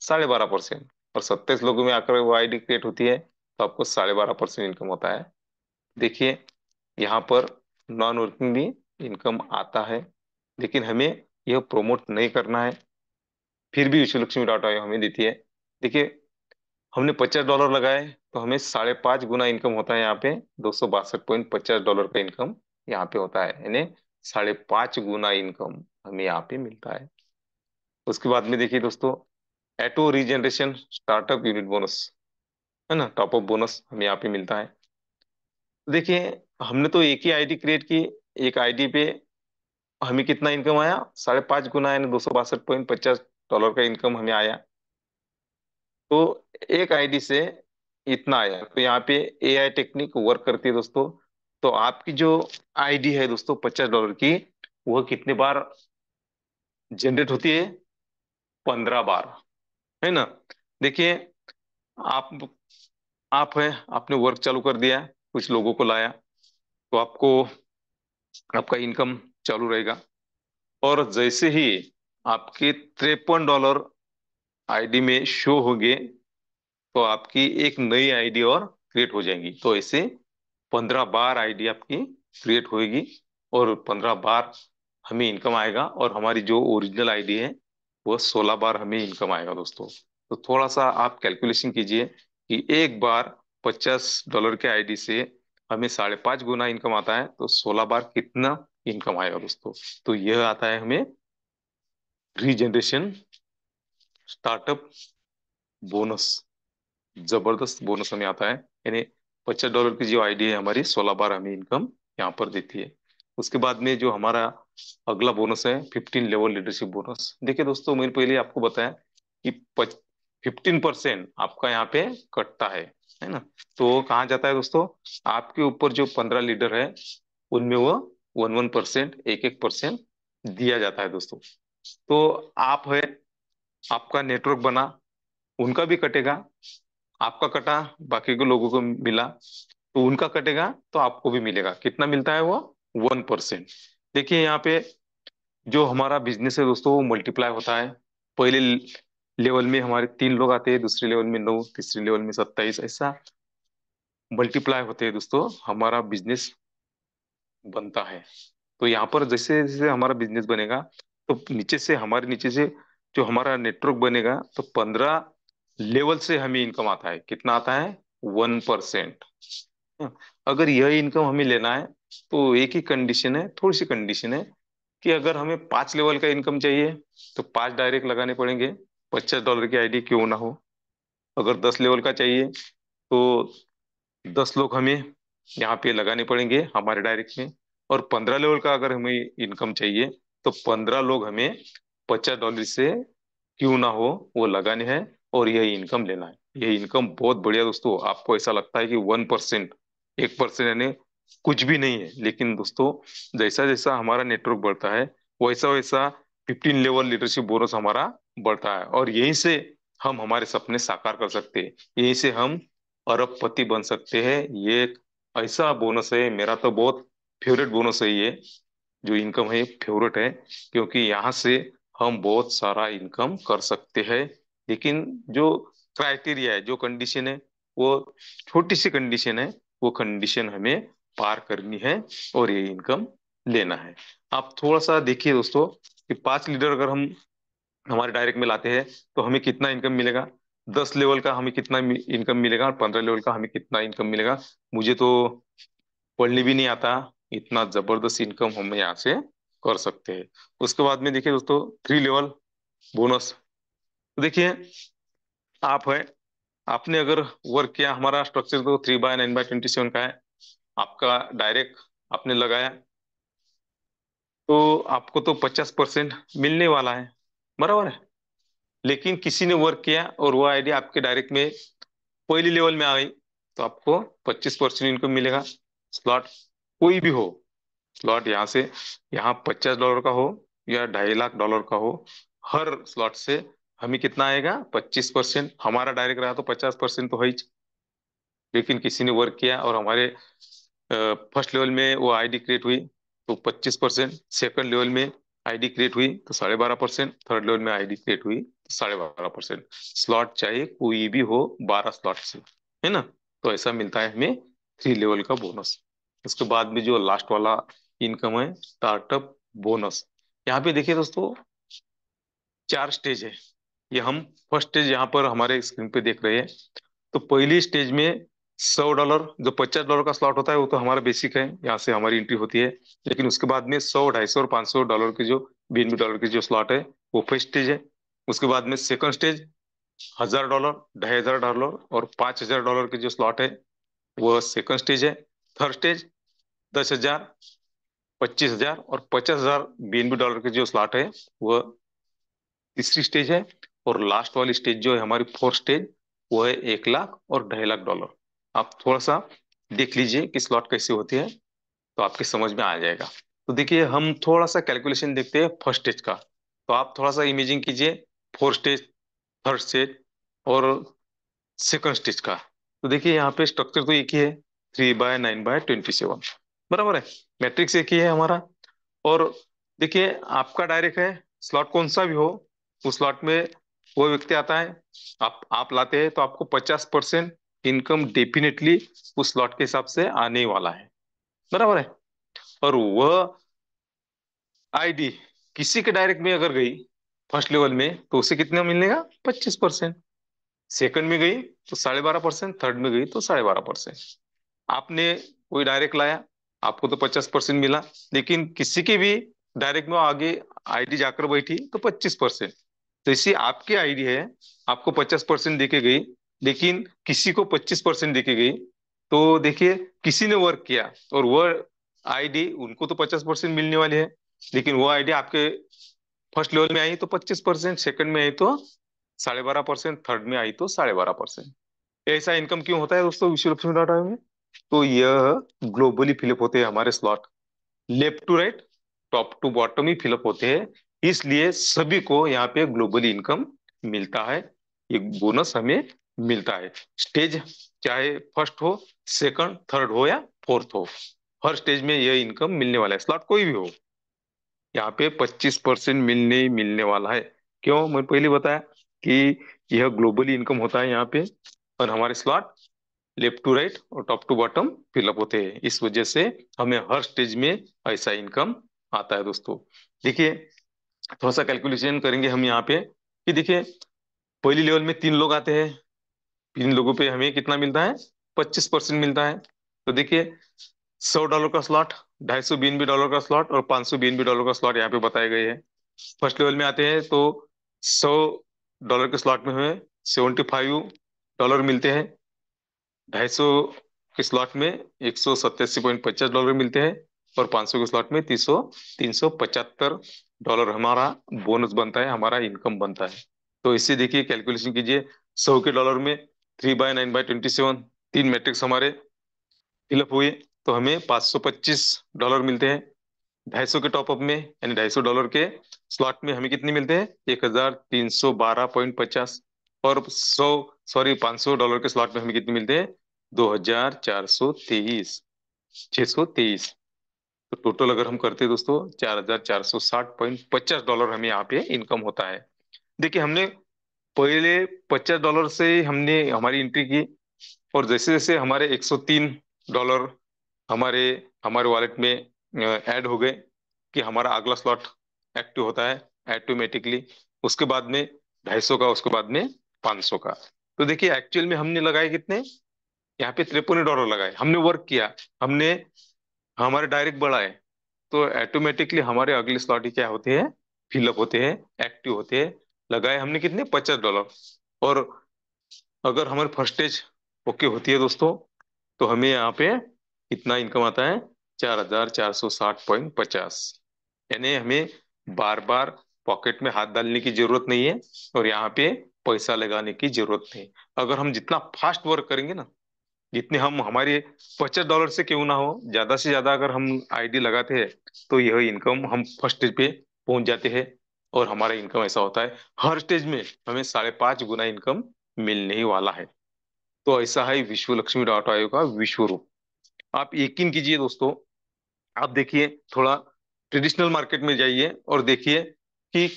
12.5%। और 27 लोगों में आकर वो आईडी क्रिएट होती है, तो आपको 12.5% इनकम होता है। देखिए, यहाँ पर नॉन वर्किंग भी इनकम आता है, लेकिन हमें यह प्रोमोट नहीं करना है। फिर भी विश्वलक्ष्मी.io हमें देती है। देखिए, हमने $50 लगाए, तो हमें 5.5 गुना इनकम होता है यहाँ पे। $262.50 का इनकम यहाँ पे होता है, यानी 5.5 गुना इनकम हमें यहाँ पे मिलता है। उसके बाद में देखिए दोस्तों, एटो रीजनरेशन स्टार्टअप यूनिट बोनस, है ना, टॉपअप बोनस हमें यहाँ पे मिलता है। देखिए, हमने तो एक ही आईडी क्रिएट की, एक आईडी पे हमें कितना इनकम आया? 5.5 गुना, यानी $262.50 का इनकम हमें आया। तो एक आईडी से इतना आया। तो यहाँ पे एआई टेक्निक वर्क करती है दोस्तों। तो आपकी जो आईडी है दोस्तों $50 की, वह कितने बार जनरेट होती है? 15 बार, है ना। देखिए, आप आप है, आपने वर्क चालू कर दिया, कुछ लोगों को लाया, तो आपको आपका इनकम चालू रहेगा। और जैसे ही आपके $53 आईडी में शो होंगे, तो आपकी एक नई आईडी और क्रिएट हो जाएंगी। तो ऐसे 15 बार आईडी आपकी क्रिएट होएगी, और 15 बार हमें इनकम आएगा, और हमारी जो ओरिजिनल आईडी है वो 16 बार हमें इनकम आएगा दोस्तों। तो थोड़ा सा आप कैलकुलेशन कीजिए कि एक बार $50 के आईडी से हमें 5.5 गुना इनकम आता है, तो 16 बार कितना इनकम आएगा दोस्तों। तो यह आता है हमें रीजनरेशन स्टार्टअप बोनस। जबरदस्त बोनस हमें आता है, यानी $50 की जो आईडी है हमारी 16 बार हमें इनकम यहाँ पर देती है। उसके बाद में जो हमारा अगला बोनस है 15 लेवल लीडरशिप बोनस। देखिए दोस्तों, मैंने पहले आपको बताया कि 15% आपका यहाँ पे कटता है ना। तो कहाँ जाता है दोस्तों, आपके ऊपर जो 15 लीडर है उनमें वो 1-1%, 1-1% दिया जाता है दोस्तों। तो आप है, आपका नेटवर्क बना, उनका भी कटेगा, आपका कटा, बाकी के लोगों को मिला, तो उनका कटेगा तो आपको भी मिलेगा। कितना मिलता है वो, 1%। देखिए यहाँ पे जो हमारा बिजनेस है दोस्तों वो मल्टीप्लाई होता है। पहले लेवल में हमारे 3 लोग आते हैं, दूसरे लेवल में 9, तीसरे लेवल में 27, ऐसा मल्टीप्लाई होते हैं दोस्तों, हमारा बिजनेस बनता है। तो यहाँ पर जैसे जैसे हमारा बिजनेस बनेगा, तो नीचे से, हमारे नीचे से जो हमारा नेटवर्क बनेगा, तो 15 लेवल से हमें इनकम आता है। कितना आता है, 1%। अगर यह इनकम हमें लेना है, तो एक ही कंडीशन है, थोड़ी सी कंडीशन है, कि अगर हमें 5 लेवल का इनकम चाहिए तो 5 डायरेक्ट लगाने पड़ेंगे, $50 की आईडी क्यों ना हो। अगर 10 लेवल का चाहिए तो 10 लोग हमें यहाँ पे लगाने पड़ेंगे हमारे डायरेक्ट में। और 15 लेवल का अगर हमें इनकम चाहिए तो 15 लोग हमें $50 से क्यों ना हो वो लगाने हैं, और यही इनकम लेना है। यही इनकम बहुत बढ़िया दोस्तों। आपको ऐसा लगता है कि 1%, 1% यानी कुछ भी नहीं है, लेकिन दोस्तों जैसा जैसा हमारा नेटवर्क बढ़ता है वैसा वैसा 15 लेवल लीडरशिप बोनस हमारा बढ़ता है, और यहीं से हम हमारे सपने साकार कर सकते हैं। यहीं से हम अरबपति बन सकते हैं। ये एक ऐसा बोनस है, मेरा तो बहुत फेवरेट बोनस है ये। जो इनकम है फेवरेट है, क्योंकि यहाँ से हम बहुत सारा इनकम कर सकते हैं। लेकिन जो क्राइटेरिया है, जो कंडीशन है, वो छोटी सी कंडीशन है। वो कंडीशन हमें पार करनी है और ये इनकम लेना है। आप थोड़ा सा देखिए दोस्तों कि 5 लीडर अगर हम हमारे डायरेक्ट में लाते हैं तो हमें कितना इनकम मिलेगा। 10 लेवल का हमें कितना इनकम मिलेगा, और 15 लेवल का हमें कितना इनकम मिलेगा। मुझे तो पढ़ने भी नहीं आता, इतना जबरदस्त इनकम हम यहाँ से कर सकते हैं। उसके बाद में देखिए दोस्तों 3 लेवल बोनस। तो देखिए आप है, आपने अगर वर्क किया, हमारा स्ट्रक्चर तो 3/9/27 का है। आपका डायरेक्ट आपने लगाया तो आपको तो 50% मिलने वाला है, बराबर है। लेकिन किसी ने वर्क किया और वो आईडी आपके डायरेक्ट में पहली लेवल में आ गई, तो आपको 25% इनकम मिलेगा। स्लॉट कोई भी हो, स्लॉट यहाँ से, यहाँ $50 का हो या $2.5 लाख का हो, हर स्लॉट से हमें कितना आएगा, 25%। हमारा डायरेक्ट रहा तो 50% तो है ही। लेकिन किसी ने वर्क किया और हमारे फर्स्ट लेवल में वो आईडी क्रिएट हुई तो 25%, सेकंड लेवल में आईडी क्रिएट हुई तो 12.5%, थर्ड लेवल में आईडी क्रिएट हुई तो 12.5%। स्लॉट चाहे कोई भी हो, 12 स्लॉट से, है ना। तो ऐसा मिलता है हमें 3 लेवल का बोनस। उसके बाद में जो लास्ट वाला इनकम है, स्टार्टअप बोनस। यहाँ पे देखिए दोस्तों 4 स्टेज है। ये हम फर्स्ट स्टेज यहाँ पर हमारे स्क्रीन पे देख रहे हैं। तो पहली स्टेज में $100, जो $50 का स्लॉट होता है वो तो हमारा बेसिक है, यहाँ से हमारी एंट्री होती है। लेकिन उसके बाद में 100, 250 और $500 के जो $20 के जो स्लॉट है वो फर्स्ट स्टेज है। उसके बाद में सेकंड स्टेज $1000, $2500 और $5000 के जो स्लॉट है वो सेकंड स्टेज है। थर्ड स्टेज 10,000, 25,000 और $50,000 $20 के जो स्लॉट है वो तीसरी स्टेज है। और लास्ट वाली स्टेज जो है हमारी फोर्थ स्टेज, वो है 1 लाख और $2.5 लाख। आप थोड़ा सा देख लीजिए कि स्लॉट कैसे होती है, तो आपके समझ में आ जाएगा। तो देखिए हम थोड़ा सा कैलकुलेशन देखते हैं फर्स्ट स्टेज का। तो आप थोड़ा सा इमेजिंग कीजिए, फोर्थ स्टेज, थर्ड स्टेज और सेकंड स्टेज का। तो देखिए यहाँ पे स्ट्रक्चर तो एक ही है, 3/9/27, बराबर है। मैट्रिक्स एक ही है हमारा। और देखिए आपका डायरेक्ट है, स्लॉट कौन सा भी हो, उस स्लॉट में वो व्यक्ति आता है, आप लाते हैं, तो आपको 50% इनकम डेफिनेटली उस स्लॉट के हिसाब से आने वाला है, बराबर है। और वह आईडी किसी के डायरेक्ट में अगर गई फर्स्ट लेवल में तो उसे कितना मिलेगा? 25%। सेकंड में गई तो 12.5%, थर्ड में गई तो 12.5%। आपने कोई डायरेक्ट लाया, आपको तो 50% मिला, लेकिन किसी के भी डायरेक्ट में आगे आईडी जाकर बैठी तो 25%। तो इसी आपकी आईडी है, आपको 50% देके गई, लेकिन किसी को 25% देके गई। तो देखिए, किसी ने वर्क किया और वो आईडी उनको तो 50% मिलने वाली है, लेकिन वो आईडी आपके फर्स्ट लेवल में आई तो 25%, सेकंड में आई तो 12.5%, थर्ड में आई तो 12.5%। ऐसा इनकम क्यों होता है दोस्तों विश्व लक्ष्मी डॉट में? तो यह ग्लोबली फिलअप होते हैं हमारे slot, left to right, top to bottom ही फिलअप होते हैं। इसलिए सभी को यहाँ पे ग्लोबली इनकम मिलता है, ये बोनस हमें मिलता है। स्टेज चाहे फर्स्ट हो, सेकंड, थर्ड हो या फोर्थ हो, हर स्टेज में यह इनकम मिलने वाला है, स्लॉट कोई भी हो। यहाँ पे 25% मिलने ही मिलने वाला है। क्यों? मैं पहले बताया कि यह ग्लोबली इनकम होता है यहाँ पे, और हमारे स्लॉट लेफ्ट टू राइट और टॉप टू बॉटम फिलअप होते हैं। इस वजह से हमें हर स्टेज में ऐसा इनकम आता है दोस्तों। देखिए, थोड़ा सा कैलकुलेशन करेंगे हम यहाँ पे कि देखिए, पहली लेवल में 3 लोग आते हैं, 3 लोगों पे हमें कितना मिलता है? 25% मिलता है। तो देखिए, $100 का स्लॉट, $250 का स्लॉट और $500 का स्लॉट यहाँ पे बताए गए हैं। फर्स्ट लेवल में आते हैं तो $100 के स्लॉट में हमें $75 मिलते हैं। 250 के स्लॉट में $187.50 मिलते हैं, और 500 के स्लॉट में 375 डॉलर हमारा बोनस बनता है, हमारा इनकम बनता है। तो इससे देखिए, कैलकुलेशन कीजिए, 100 के डॉलर में 3/9/27, 3 मैट्रिक्स हमारे फिलअप हुए, तो हमें $525 मिलते हैं। 250 के टॉपअप में यानी $250 के स्लॉट में हमें कितने मिलते हैं? 1312.50। और 500 डॉलर के स्लॉट में हमें कितने मिलते हैं? 2423, 623। तो टोटल अगर हम करते हैं दोस्तों, $4460.50 हमें यहाँ पे इनकम होता है। देखिए, हमने पहले $50 से हमने हमारी एंट्री की, और जैसे जैसे हमारे $103 हमारे हमारे वॉलेट में ऐड हो गए कि हमारा अगला स्लॉट एक्टिव होता है ऑटोमेटिकली। उसके बाद में 250 का, उसके बाद में 500 का। तो देखिए, एक्चुअल में हमने लगाए कितने? यहाँ पे $53 लगाए, हमने वर्क किया, हमने हमारे डायरेक्ट बढ़ाए, तो ऑटोमेटिकली हमारे अगले स्लॉट ही क्या होते हैं? फिलअप होते हैं, एक्टिव होते हैं। लगाए हमने कितने? $50। और अगर हमारी फर्स्ट स्टेज ओके होती है दोस्तों, तो हमें यहाँ पे कितना इनकम आता है? 4460.50। यानी हमें बार बार पॉकेट में हाथ डालने की जरूरत नहीं है, और यहाँ पे पैसा लगाने की जरूरत नहीं। अगर हम जितना फास्ट वर्क करेंगे ना, जितने हम हमारे $50 से क्यों ना हो, ज्यादा से ज्यादा अगर हम आईडी लगाते हैं, तो यह इनकम हम फर्स्ट स्टेज पे पहुंच जाते हैं। और हमारा इनकम ऐसा होता है, हर स्टेज में हमें 5.5 गुना इनकम मिलने ही वाला है। तो ऐसा है विश्व लक्ष्मी डॉट आयोग का विश्व रूप। आप यकीन कीजिए दोस्तों, आप देखिए, थोड़ा ट्रेडिशनल मार्केट में जाइए और देखिए कि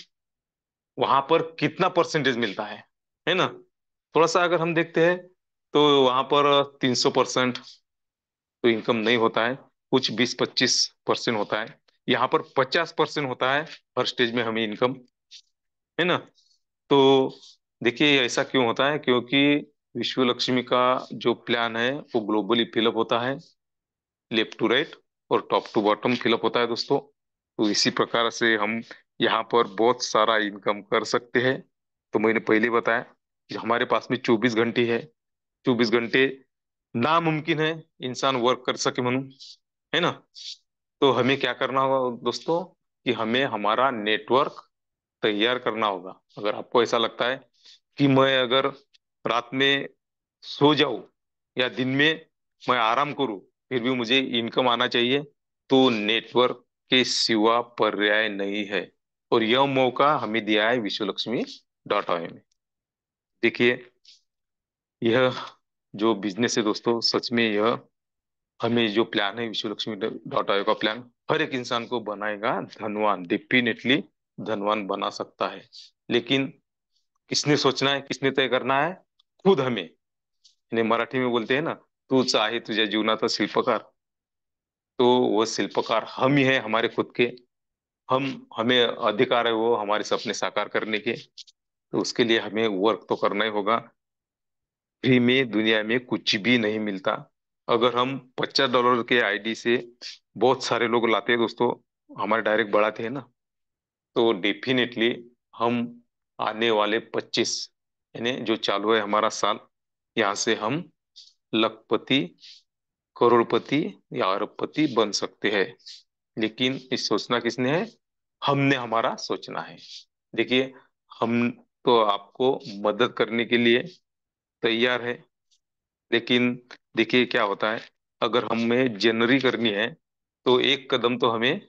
वहां पर कितना परसेंटेज मिलता है ना? थोड़ा सा अगर हम देखते हैं, तो वहां पर 300% तो इनकम नहीं होता है, कुछ 20-25% होता है। यहाँ पर 50% होता है हर स्टेज में हमें इनकम, है ना? तो देखिए, ऐसा क्यों होता है? क्योंकि विश्व लक्ष्मी का जो प्लान है वो ग्लोबली फिलअप होता है, लेफ्ट टू राइट और टॉप टू बॉटम फिलअप होता है दोस्तों। तो इसी प्रकार से हम यहाँ पर बहुत सारा इनकम कर सकते हैं। तो मैंने पहले बताया कि हमारे पास में 24 घंटे है, 24 घंटे नामुमकिन है इंसान वर्क कर सके मनु, है ना? तो हमें क्या करना होगा दोस्तों, कि हमें हमारा नेटवर्क तैयार करना होगा। अगर आपको ऐसा लगता है कि मैं अगर रात में सो जाऊं या दिन में मैं आराम करूं, फिर भी मुझे इनकम आना चाहिए, तो नेटवर्क के सिवा पर्याय नहीं है। और यह मौका हमें दिया है विश्व लक्ष्मी डॉट आई ने। देखिए, यह जो बिजनेस है दोस्तों, सच में यह हमें जो प्लान है विश्व लक्ष्मी डॉट आई का प्लान, हर एक इंसान को बनाएगा धनवान, डेफिनेटली धनवान बना सकता है। लेकिन किसने सोचना है, किसने तय करना है? खुद हमें। यानी मराठी में बोलते हैं ना, तूच आहे तुझ्या जीवनाचा शिल्पकार। तो वो शिल्पकार हम ही है, हमारे खुद के। हमें अधिकार है वो हमारे सपने साकार करने के। तो उसके लिए हमें वर्क तो करना ही होगा। फ्री में दुनिया में कुछ भी नहीं मिलता। अगर हम $50 के आईडी से बहुत सारे लोग लाते हैं दोस्तों, हमारे डायरेक्ट बढ़ाते हैं ना, तो डेफिनेटली हम आने वाले 25, यानी जो चालू है हमारा साल, यहाँ से हम लखपति, करोड़पति या अरबपति बन सकते हैं। लेकिन इस सोचना किसने है? हमने हमारा सोचना है। देखिए, हम तो आपको मदद करने के लिए तैयार है, लेकिन देखिए क्या होता है, अगर हमें जनरी करनी है तो एक कदम तो हमें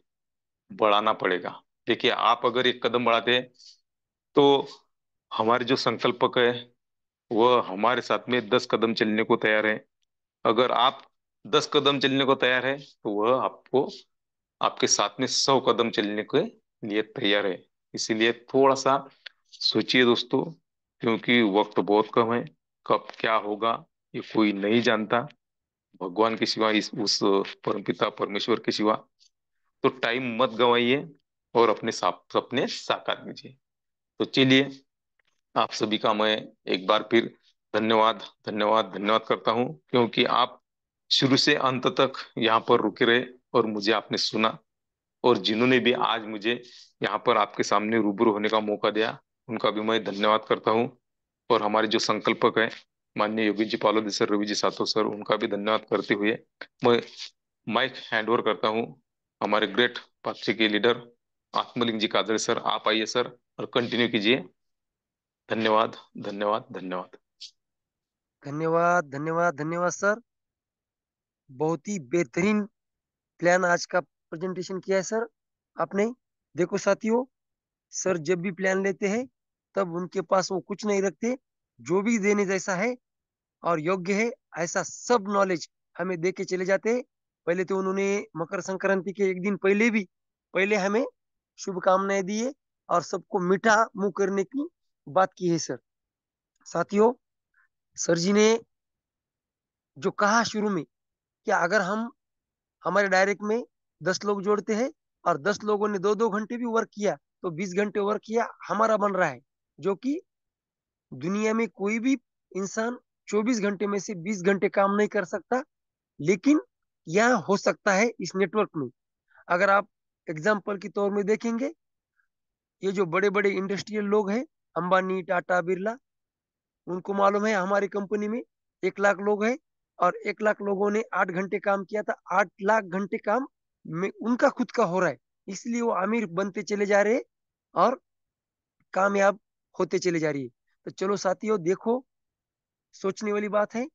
बढ़ाना पड़ेगा। देखिए, आप अगर एक कदम बढ़ाते हैं तो हमारे जो संकल्पक है वह हमारे साथ में 10 कदम चलने को तैयार है। अगर आप 10 कदम चलने को तैयार है तो वह आपको आपके साथ में 100 कदम चलने के लिए तैयार है। इसीलिए थोड़ा सा सोचिए दोस्तों, क्योंकि वक्त बहुत कम है। कब क्या होगा ये कोई नहीं जानता, भगवान के सिवा, इस उस परमपिता परमेश्वर के सिवा। तो टाइम मत गवाइए और अपने सपने साकार कीजिए। तो चलिए, आप सभी का मैं एक बार फिर धन्यवाद धन्यवाद धन्यवाद करता हूँ, क्योंकि आप शुरू से अंत तक यहाँ पर रुके रहे और मुझे आपने सुना। और जिन्होंने भी आज मुझे यहाँ पर आपके सामने रूबरू होने का मौका दिया, उनका भी मैं धन्यवाद करता हूँ। और हमारे जो संकल्पक है माननीय योगी जी पालोदी सर, रवि जी सातो सर, उनका भी धन्यवाद करते हुए मैं माइक हैंड ओवर करता हूँ हमारे ग्रेट पाथरी के लीडर आत्मलिंग जी काजरे सर। आप आइए सर और कंटिन्यू कीजिए। धन्यवाद धन्यवाद धन्यवाद। धन्यवाद धन्यवाद धन्यवाद सर। बहुत ही बेहतरीन प्लान आज का प्रेजेंटेशन किया है सर आपने। देखो साथियों, सर जब भी प्लान लेते हैं तब उनके पास वो कुछ नहीं रखते। जो भी देने जैसा है और योग्य है ऐसा सब नॉलेज हमें दे के चले जाते हैं। पहले तो उन्होंने मकर संक्रांति के एक दिन पहले भी पहले हमें शुभकामनाएं दी है और सबको मीठा मुंह करने की बात की है सर। साथियों, सर जी ने जो कहा शुरू में कि अगर हम हमारे डायरेक्ट में 10 लोग जोड़ते हैं और 10 लोगों ने 2-2 घंटे भी वर्क किया तो 20 घंटे वर्क किया हमारा बन रहा है। जो कि दुनिया में कोई भी इंसान 24 घंटे में से 20 घंटे काम नहीं कर सकता। लेकिन यह हो सकता है इस नेटवर्क में। अगर आप एग्जाम्पल के तौर में देखेंगे, ये जो बड़े बड़े इंडस्ट्रियल लोग हैं, अंबानी, टाटा, बिरला, उनको मालूम है हमारी कंपनी में 1 लाख लोग हैं और 1 लाख लोगों ने 8 घंटे काम किया था। 8 लाख घंटे काम में उनका खुद का हो रहा है। इसलिए वो अमीर बनते चले जा रहे हैं और कामयाब होते चले जा रही है। तो चलो साथियों, देखो, सोचने वाली बात है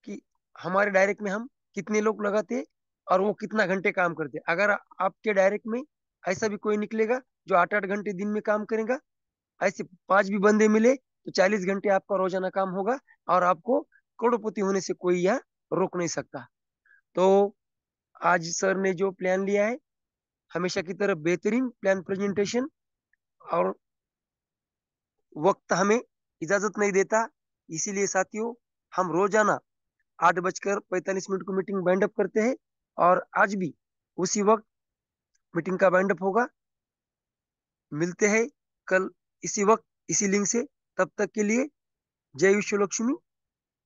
कि हमारे डायरेक्ट में हम कितने लोग लगाते और वो कितना घंटे काम करते। अगर आपके डायरेक्ट में ऐसा भी कोई निकलेगा जो 8-8 घंटे दिन में काम करेगा, ऐसे 5 भी बंदे मिले तो 40 घंटे आपका रोजाना काम होगा और आपको करोड़पति होने से कोई यह रोक नहीं सकता। तो आज सर ने जो प्लान लिया है, हमेशा की तरह बेहतरीन प्लान प्रेजेंटेशन, और वक्त हमें इजाजत नहीं देता। इसीलिए साथियों, हम रोजाना 8:45 को मीटिंग बाइंड अप करते हैं और आज भी उसी वक्त मीटिंग का बाइंड अप होगा। मिलते हैं कल इसी वक्त इसी लिंक से। तब तक के लिए जय विश्व लक्ष्मी,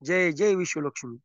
जय जय विश्व लक्ष्मी।